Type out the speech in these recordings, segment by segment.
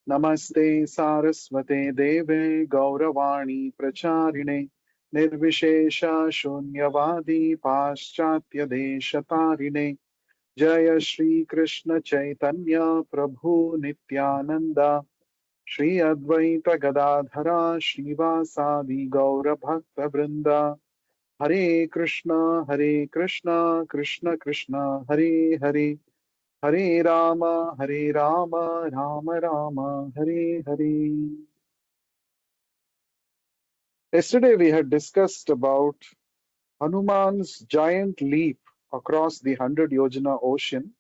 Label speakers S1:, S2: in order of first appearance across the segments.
S1: Namaste Saraswate Deve Gauravani Pracharine Nirvishesha Shunyavadi Paschatya Deshatarine Jaya Shri Krishna Chaitanya Prabhu Nityananda Shri Advaita Gadadhara Srivasadi Gaura Bhakta Vrinda Hare Krishna, Krishna Krishna, Hare Hare, Hare Rama, Rama Rama, Hare Hare. Yesterday we had discussed about Hanuman's giant leap across the 100 Yojana ocean,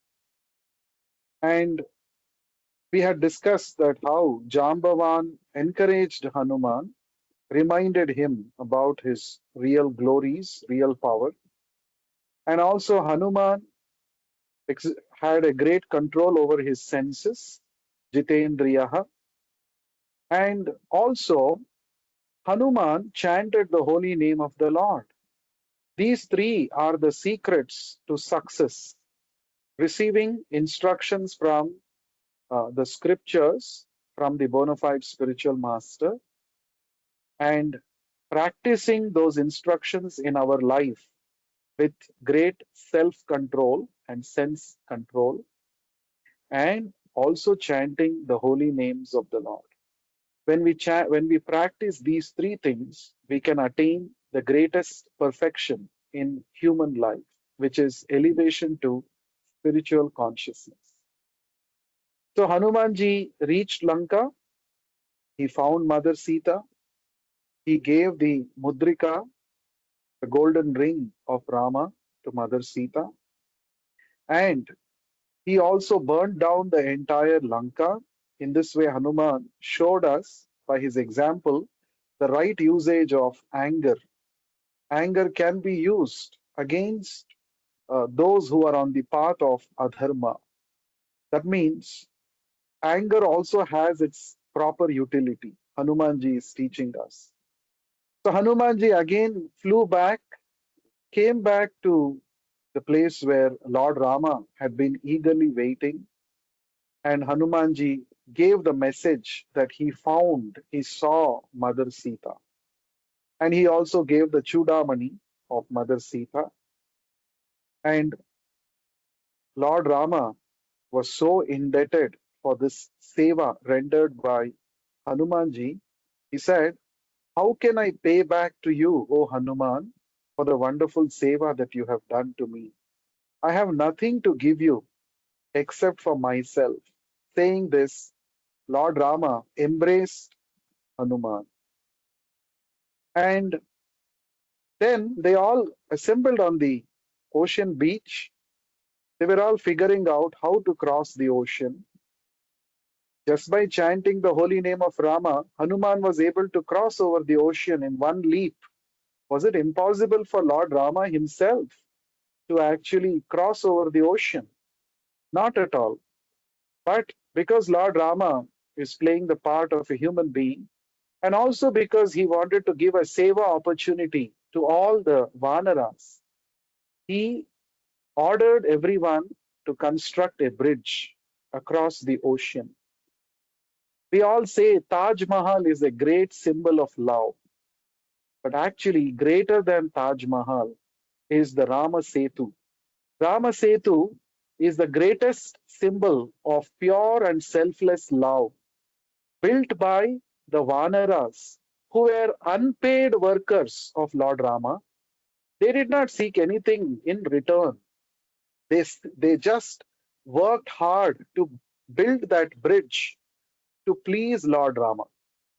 S1: and we had discussed that how Jambavan encouraged Hanuman, reminded him about his real glories, real power, and also Hanuman had a great control over his senses, Jitendriyaha, and also Hanuman chanted the holy name of the Lord. These three are the secrets to success. Receiving instructions from the scriptures, from the bona fide spiritual master, and practicing those instructions in our life with great self control and sense control, and also chanting the holy names of the Lord. When we practice these three things, we can attain the greatest perfection in human life, which is elevation to spiritual consciousness. So Hanumanji reached Lanka. He found Mother Sita. He gave the mudrika, the golden ring of Rama, to Mother Sita, and he also burned down the entire Lanka. In this way, Hanuman showed us by his example the right usage of anger. Anger can be used against those who are on the path of adharma. That means anger also has its proper utility. Hanumanji is teaching us. So Hanumanji again flew back, came back to the place where Lord Rama had been eagerly waiting, and Hanumanji gave the message that he saw Mother Sita. And he also gave the Chudamani of Mother Sita. And Lord Rama was so indebted for this seva rendered by Hanumanji. He said, "How can I pay back to you, O Hanuman, for the wonderful seva that you have done to me? I have nothing to give you except for myself." Saying this, Lord Rama embraced Hanuman. And then they all assembled on the ocean beach. They were all figuring out how to cross the ocean. Just by chanting the holy name of Rama, Hanuman was able to cross over the ocean in one leap. Was it impossible for Lord Rama himself to actually cross over the ocean? Not at all. But because Lord Rama is playing the part of a human being, and also because he wanted to give a seva opportunity to all the Vanaras, he ordered everyone to construct a bridge across the ocean. We all say Taj Mahal is a great symbol of love, but actually, greater than Taj Mahal is the Rama Setu. Rama Setu is the greatest symbol of pure and selfless love, built by the Vanaras, who were unpaid workers of Lord Rama. They did not seek anything in return. They just worked hard to build that bridge to please Lord Rama.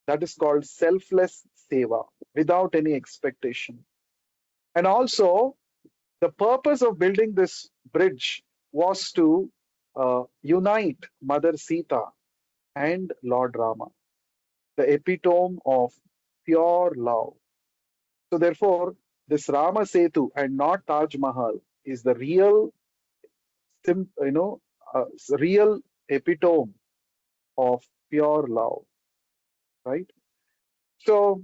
S1: That is called selfless seva, without any expectation. And also, the purpose of building this bridge was to unite Mother Sita and Lord Rama, the epitome of pure love. So, therefore, this Rama Setu and not Taj Mahal is the real, sim, you know, real epitome of pure love, right? So,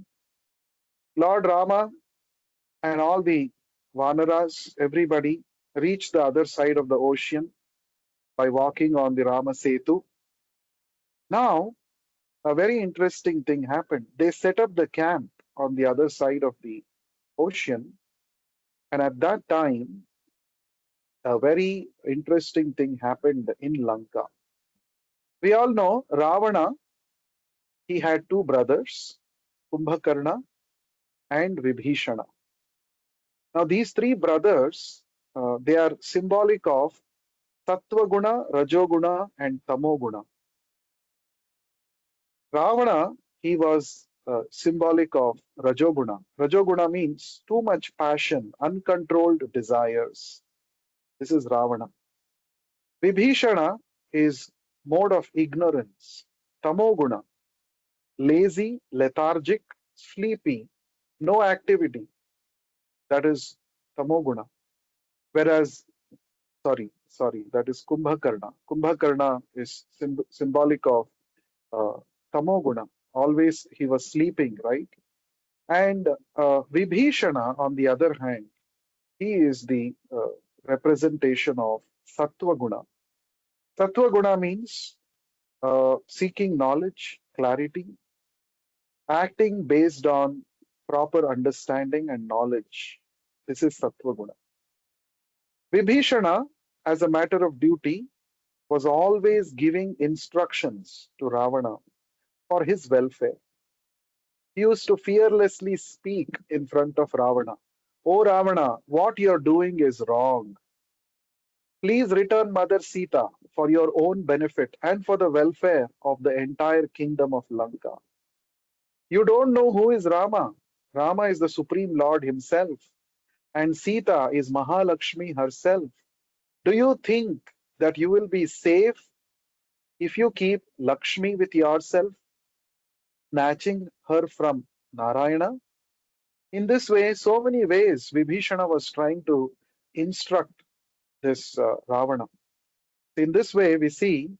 S1: Lord Rama and all the Vanaras, everybody reached the other side of the ocean by walking on the Rama Setu. Now, a very interesting thing happened. They set up the camp on the other side of the ocean, and at that time, a very interesting thing happened in Lanka. We all know Ravana, he had two brothers, Kumbhakarna and Vibhishana. Now, these three brothers, they are symbolic of Sattva Guna, Rajoguna, and Tamoguna. Ravana, he was symbolic of Rajoguna. Rajoguna means too much passion, uncontrolled desires. This is Ravana. Vibhishana is mode of ignorance. Tamoguna, lazy, lethargic, sleepy, no activity. That is Tamoguna. Whereas, that is Kumbhakarna. Kumbhakarna is symbolic of uh, Tamoguna. Always he was sleeping, right? And Vibhishana, on the other hand, he is the representation of Sattva Guna. Sattva Guna means seeking knowledge, clarity, acting based on proper understanding and knowledge. This is Sattva Guna. Vibhishana, as a matter of duty, was always giving instructions to Ravana for his welfare. He used to fearlessly speak in front of Ravana. Oh Ravana, what you're doing is wrong. Please return Mother Sita for your own benefit and for the welfare of the entire kingdom of Lanka. You don't know who is Rama. Rama is the Supreme Lord himself, and Sita is Mahalakshmi herself. Do you think that you will be safe if you keep Lakshmi with yourself, snatching her from Narayana? In this way, so many ways, Vibhishana was trying to instruct this Ravana. In this way, we see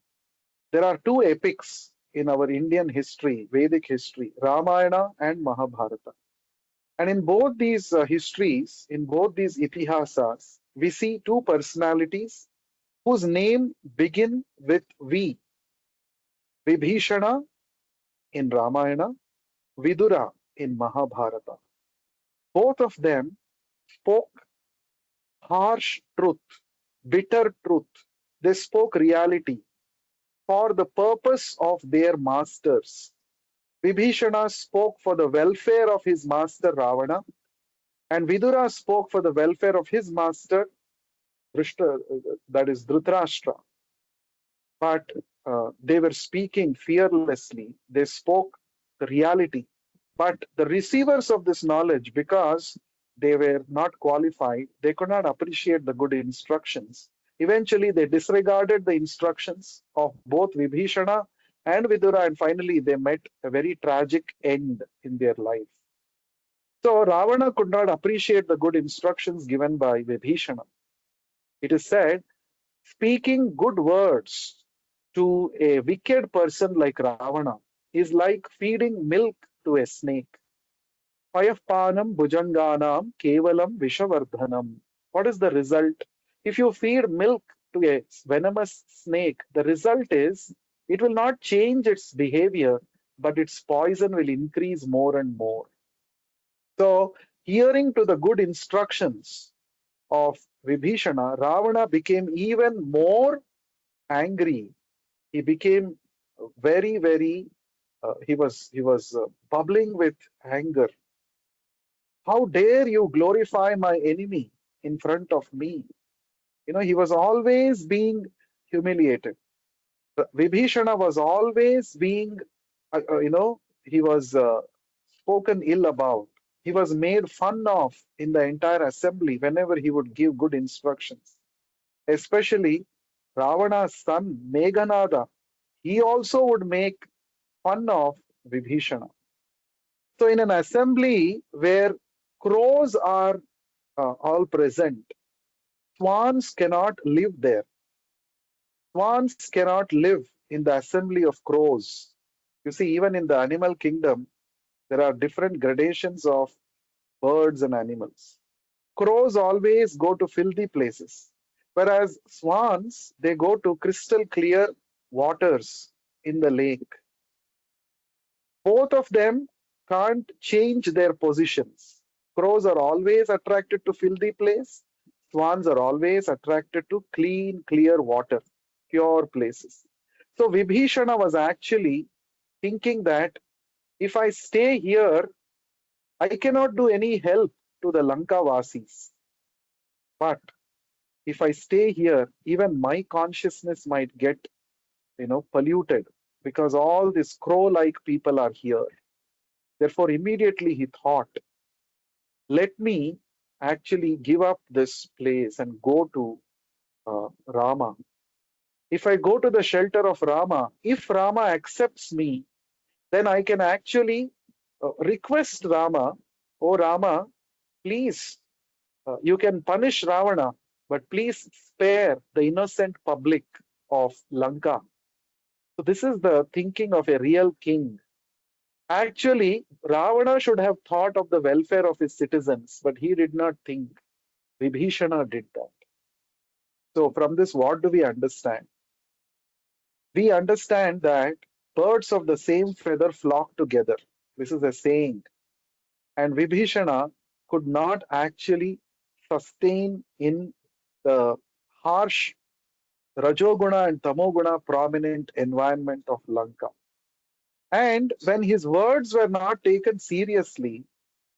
S1: there are two epics in our Indian history, Vedic history, Ramayana and Mahabharata. And in both these histories, in both these itihasas, we see two personalities whose name begin with V. Vibhishana in Ramayana, Vidura in Mahabharata. Both of them spoke harsh truth, bitter truth. They spoke reality for the purpose of their masters. Vibhishana spoke for the welfare of his master Ravana, and Vidura spoke for the welfare of his master, that is Dhritarashtra. But they were speaking fearlessly. They spoke the reality. But the receivers of this knowledge, because they were not qualified, they could not appreciate the good instructions. Eventually, they disregarded the instructions of both Vibhishana and Vidura, and finally, they met a very tragic end in their life. So, Ravana could not appreciate the good instructions given by Vibhishana. It is said, speaking good words to a wicked person like Ravana is like feeding milk to a snake. Payappanam bhujanganam kevalam vishavardhanam. What is the result? If you feed milk to a venomous snake, the result is it will not change its behavior, but its poison will increase more and more. So, hearing to the good instructions of Vibhishana, Ravana became even more angry. He became very, he was bubbling with anger. How dare you glorify my enemy in front of me? He was always being humiliated. Vibhishana was always being, he was spoken ill about. He was made fun of in the entire assembly whenever he would give good instructions. Especially Ravana's son Meghanada, he also would make fun of Vibhishana. So, in an assembly where crows are all present, swans cannot live there. Swans cannot live in the assembly of crows. You see, even in the animal kingdom, there are different gradations of birds and animals. Crows always go to filthy places, whereas swans, they go to crystal clear waters in the lake. Both of them can't change their positions. Crows are always attracted to filthy place. Swans are always attracted to clean, clear water, pure places. So Vibhishana was actually thinking that if I stay here, I cannot do any help to the Lanka Vasis. But if I stay here, even my consciousness might get, polluted because all these crow-like people are here. Therefore, immediately he thought, let me actually give up this place and go to Rama. If I go to the shelter of Rama, if Rama accepts me, then I can actually request Rama, oh Rama, please, you can punish Ravana, but please spare the innocent public of Lanka. So, this is the thinking of a real king. Actually, Ravana should have thought of the welfare of his citizens, but he did not think. Vibhishana did that. So, from this, what do we understand? We understand that birds of the same feather flock together. This is a saying. And Vibhishana could not actually sustain in the harsh Rajoguna and Tamoguna prominent environment of Lanka. And when his words were not taken seriously,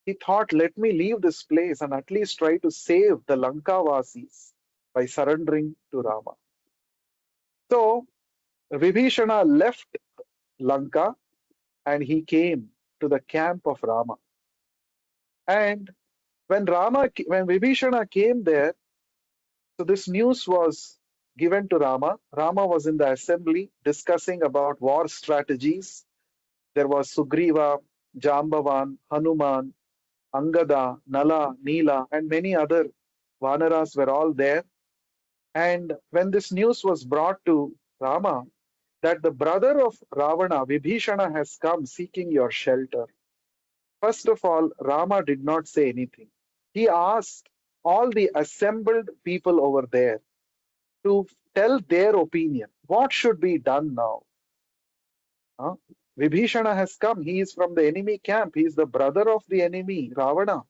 S1: he thought, let me leave this place and at least try to save the Lanka Vasis by surrendering to Rama. So Vibhishana left Lanka and he came to the camp of Rama. And when Vibhishana came there, so this news was given to Rama. Rama was in the assembly discussing about war strategies. There was Sugriva, Jambavan, Hanuman, Angada, Nala, Nila, and many other Vanaras were all there. And when this news was brought to Rama, that the brother of Ravana, Vibhishana, has come seeking your shelter. First of all, Rama did not say anything. He asked all the assembled people over there to tell their opinion. What should be done now? Huh? Vibhishana has come. He is from the enemy camp. He is the brother of the enemy, Ravana.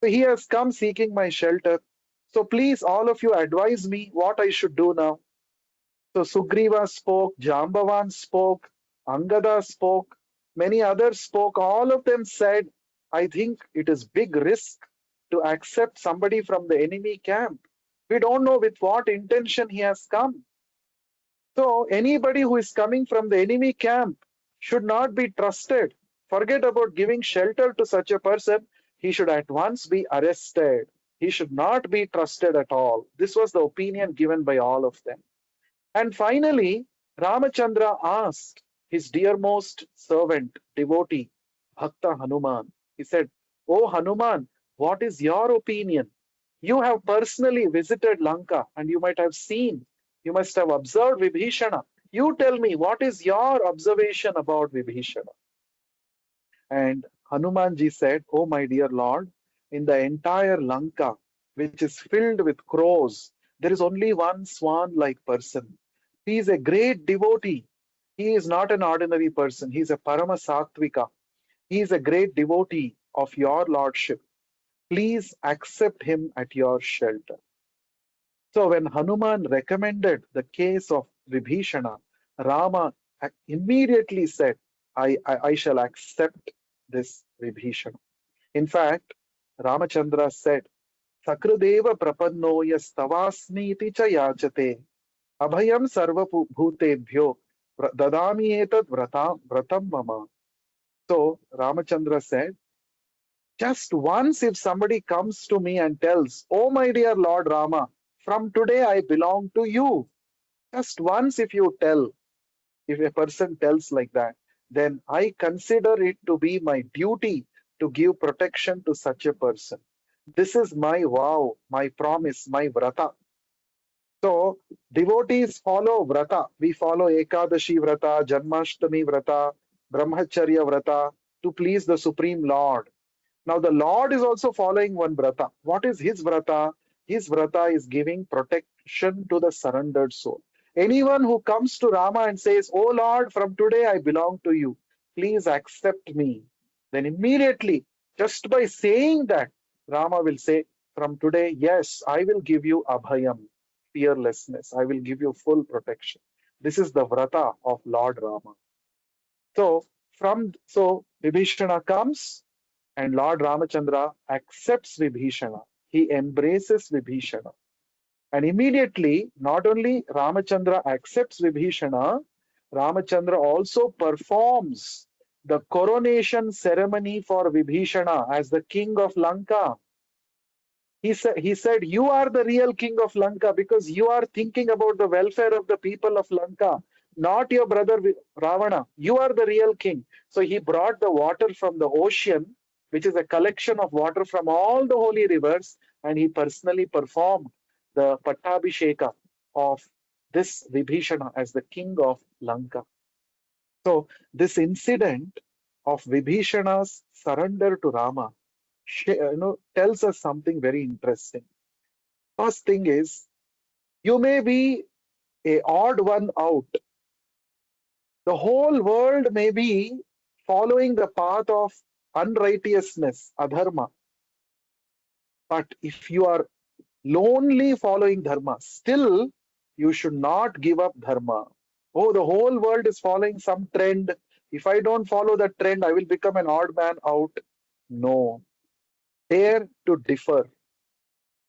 S1: So he has come seeking my shelter. So please, all of you, advise me what I should do now. So Sugriva spoke, Jambavan spoke, Angada spoke, many others spoke. All of them said, I think it is big risk to accept somebody from the enemy camp. We don't know with what intention he has come. So anybody who is coming from the enemy camp should not be trusted. Forget about giving shelter to such a person. He should at once be arrested. He should not be trusted at all. This was the opinion given by all of them. And finally, Ramachandra asked his dearmost servant, devotee, Bhakta Hanuman. He said, Oh Hanuman, what is your opinion? You have personally visited Lanka and you might have seen, you must have observed Vibhishana. You tell me, what is your observation about Vibhishana? And Hanumanji said, Oh my dear Lord, in the entire Lanka, which is filled with crows, there is only one swan-like person. He is a great devotee. He is not an ordinary person. He is a Parama Sattvika. He is a great devotee of your lordship. Please accept him at your shelter. So when Hanuman recommended the case of Vibhishana, Rama immediately said, I shall accept this Vibhishana. In fact, Ramachandra said, Sakradeva prapannoya stavasmiti cha yachate abhayam sarva bhutebhyo dadami etad vratam mama. So Ramachandra said, just once if somebody comes to me and tells, Oh my dear Lord Rama, from today I belong to you. Just once if you tell, if a person tells like that, then I consider it to be my duty to give protection to such a person. This is my vow, my promise, my vrata. So devotees follow vrata. We follow Ekadashi vrata, Janmashtami vrata, Brahmacharya vrata to please the Supreme Lord. Now the Lord is also following one vrata. What is his vrata? His vrata is giving protection to the surrendered soul. Anyone who comes to Rama and says, Oh Lord, from today I belong to you, please accept me. Then immediately, just by saying that, Rama will say, from today, yes, I will give you abhayam, fearlessness. I will give you full protection. This is the vrata of Lord Rama. So Vibhishana comes and Lord Ramachandra accepts Vibhishana. He embraces Vibhishana. And immediately, not only Ramachandra accepts Vibhishana, Ramachandra also performs the coronation ceremony for Vibhishana as the king of Lanka. He said, you are the real king of Lanka because you are thinking about the welfare of the people of Lanka, not your brother Ravana. You are the real king. So he brought the water from the ocean, which is a collection of water from all the holy rivers, and he personally performed the Pattabhisheka of this Vibhishana as the king of Lanka. So this incident of Vibhishana's surrender to Rama tells us something very interesting. First thing is, you may be a odd one out. The whole world may be following the path of unrighteousness, adharma. But if you are lonely following dharma, still you should not give up dharma. Oh, the whole world is following some trend. If I don't follow that trend, I will become an odd man out. No. Dare to differ.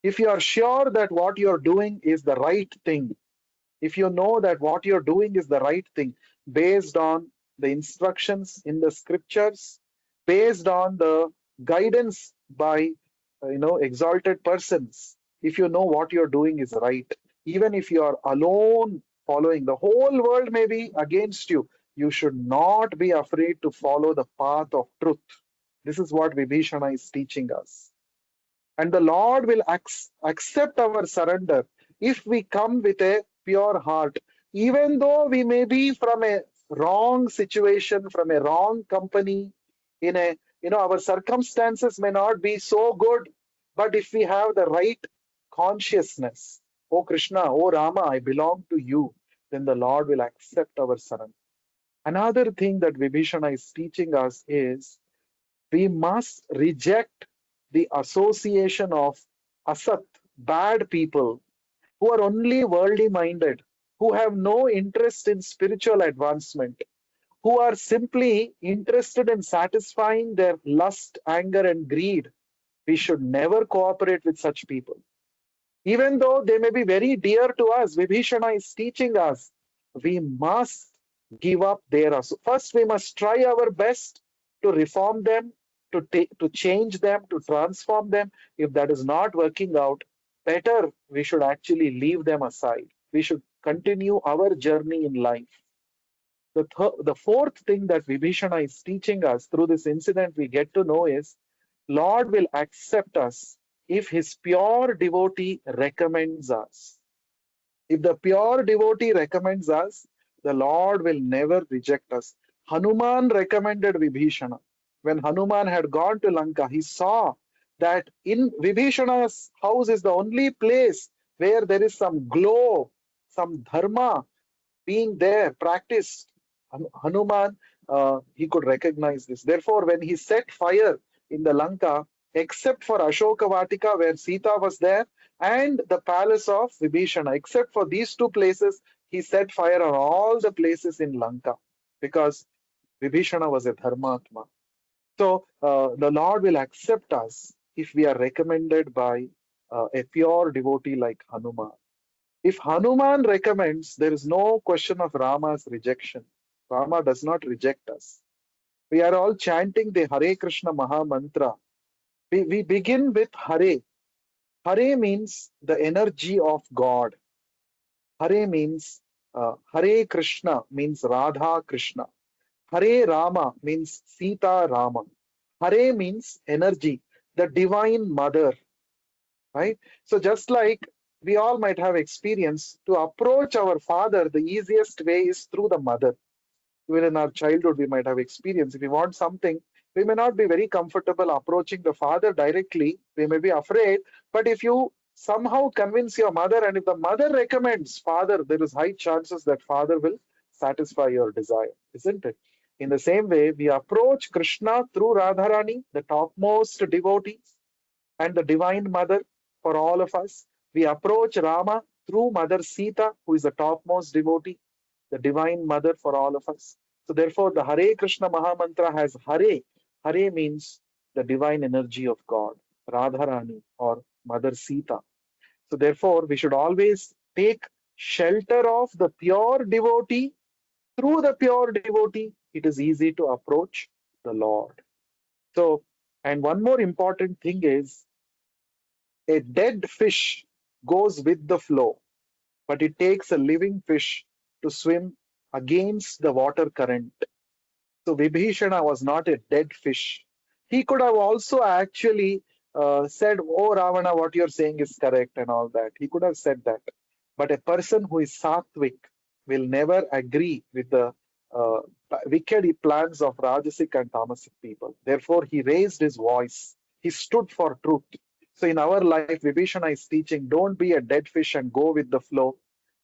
S1: If you are sure that what you're doing is the right thing, if you know that what you're doing is the right thing, based on the instructions in the scriptures, based on the guidance by exalted persons, if you know what you're doing is right, even if you are alone following, the whole world may be against you, you should not be afraid to follow the path of truth. This is what Vibhishana is teaching us. And the Lord will accept our surrender if we come with a pure heart. Even though we may be from a wrong situation, from a wrong company, in a, our circumstances may not be so good, but if we have the right consciousness, oh Krishna, oh Rama, I belong to you, then the Lord will accept our surrender. Another thing that Vibhishana is teaching us is we must reject the association of asat, bad people, who are only worldly minded, who have no interest in spiritual advancement, who are simply interested in satisfying their lust, anger, and greed. We should never cooperate with such people. Even though they may be very dear to us, Vibhishana is teaching us we must give up their first we must try our best to reform them, to change them, to transform them. If that is not working out, better we should actually leave them aside. We should continue our journey in life. The fourth thing that Vibhishana is teaching us through this incident we get to know is Lord will accept us if his pure devotee recommends us. If the pure devotee recommends us, the Lord will never reject us. Hanuman recommended Vibhishana. When Hanuman had gone to Lanka, he saw that in Vibhishana's house is the only place where there is some glow, some dharma being there, practiced. Hanuman, he could recognize this. Therefore, when he set fire in the Lanka, except for Ashoka Vatika, where Sita was there, and the palace of Vibhishana, except for these two places, he set fire on all the places in Lanka because Vibhishana was a Dharmatma. So the Lord will accept us if we are recommended by a pure devotee like Hanuman. If Hanuman recommends, there is no question of Rama's rejection. Rama does not reject us. We are all chanting the Hare Krishna Maha Mantra. We begin with Hare. Hare means the energy of God. Hare means Hare Krishna means Radha Krishna. Hare Rama means Sita Rama. Hare means energy, the divine mother. Right? So just like we all might have experience, to approach our father, the easiest way is through the mother. Even in our childhood, we might have experience. If we want something, we may not be very comfortable approaching the father directly. We may be afraid. But if you somehow convince your mother, and if the mother recommends father, there is high chances that father will satisfy your desire, isn't it? In the same way, we approach Krishna through Radharani, the topmost devotee and the divine mother for all of us. We approach Rama through Mother Sita, who is the topmost devotee, the divine mother for all of us. So therefore, the Hare Krishna Mahamantra has Hare. Hare means the divine energy of God, Radharani or Mother Sita. So therefore, we should always take shelter of the pure devotee. Through the pure devotee, it is easy to approach the Lord. So, and one more important thing is a dead fish goes with the flow, but it takes a living fish to swim against the water current. So Vibhishana was not a dead fish. He could have also actually said, "Oh, Ravana, what you're saying is correct," and all that. He could have said that. But a person who is sattvic will never agree with the uh, wicked plans of Rajasic and Tamasic people. Therefore, he raised his voice. He stood for truth. So in our life, Vibhishana is teaching, don't be a dead fish and go with the flow.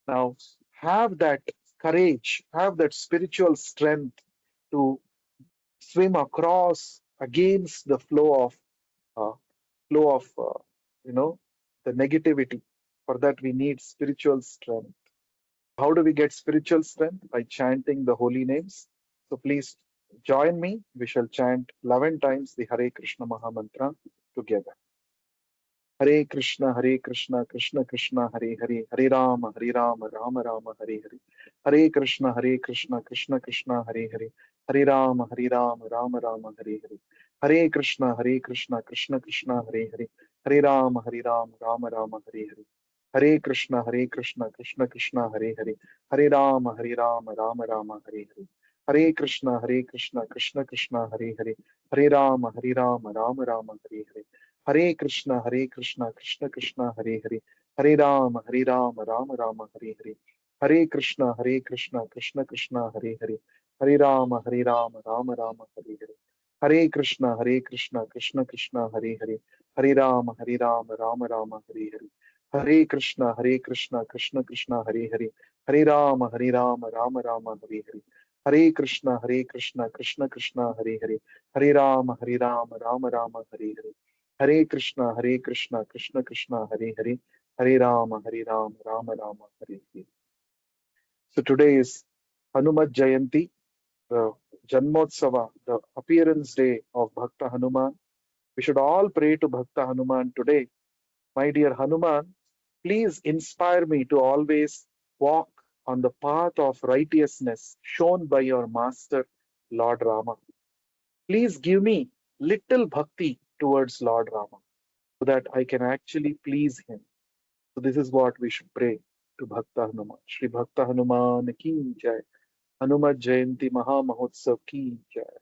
S1: Now, have that courage, have that spiritual strength to swim across against the uh, flow of you know the negativity. For that, we need spiritual strength. How do we get spiritual strength? By chanting the holy names. So please join me. We shall chant 11 times the Hare Krishna Mahamantra together. Hare Krishna, Hare Krishna, Krishna Krishna, Hare Hare, Hare Rama, Hare Rama, Rama Rama, Hare Hare. Hare Krishna, Hare Krishna, Krishna Krishna, Hare Hare, Hare Rama, Hare Rama, Rama Rama, Hare Hare. Hare Krishna, Hare Krishna, Krishna Krishna, Hare Hare, Hare Rama, Hare Rama, Rama Rama, Hare Hare. Hare Krishna, Hare Krishna, Krishna Krishna, Hare Hare, Hare Rama, Hare Rama, Rama Rama, Hare Hare. Hare Krishna, Hare Krishna, Krishna Krishna, Hare Hare, Hare Rama, Hare Rama, Rama Rama, Hare Hare. Hare Krishna, Hare Krishna, Krishna Krishna, Hare Hare, Hare Rama, Hare Rama, Rama Rama, Hare Hare. Hare Krishna, Hare Krishna, Krishna Krishna, Hare Hare, Hare Rama, Hare Rama, Rama Rama, Hare Hare. Hare Krishna, Hare Krishna, Krishna Krishna, Hare Hare, Hare Rama, Hare Rama, Rama Rama, Hare Hare. Hare Krishna, Hare Krishna, Krishna Krishna, Hare Hare, Hare Rama, Hare Rama, Rama Rama, Hare Hare. Hare Krishna, Hare Krishna, Krishna Krishna, Hare Hare, Hare Rama, Hare Rama, Rama Rama, Hare Hare. Hare Krishna, Hare Krishna, Krishna Krishna, Hare Hare, Hare Rama, Hare Rama, Rama Rama, Hare Hare. So today is Hanumat Jayanti, the Janmotsava, the appearance day of Bhakta Hanuman. We should all pray to Bhakta Hanuman today. My dear Hanuman, please inspire me to always walk on the path of righteousness shown by your master, Lord Rama. Please give me little bhakti towards Lord Rama so that I can actually please him. So this is what we should pray to Bhakta Hanuman. Shri Bhakta Hanuman ki jai. Hanumat Jayanti Maha Mahotsav ki jai.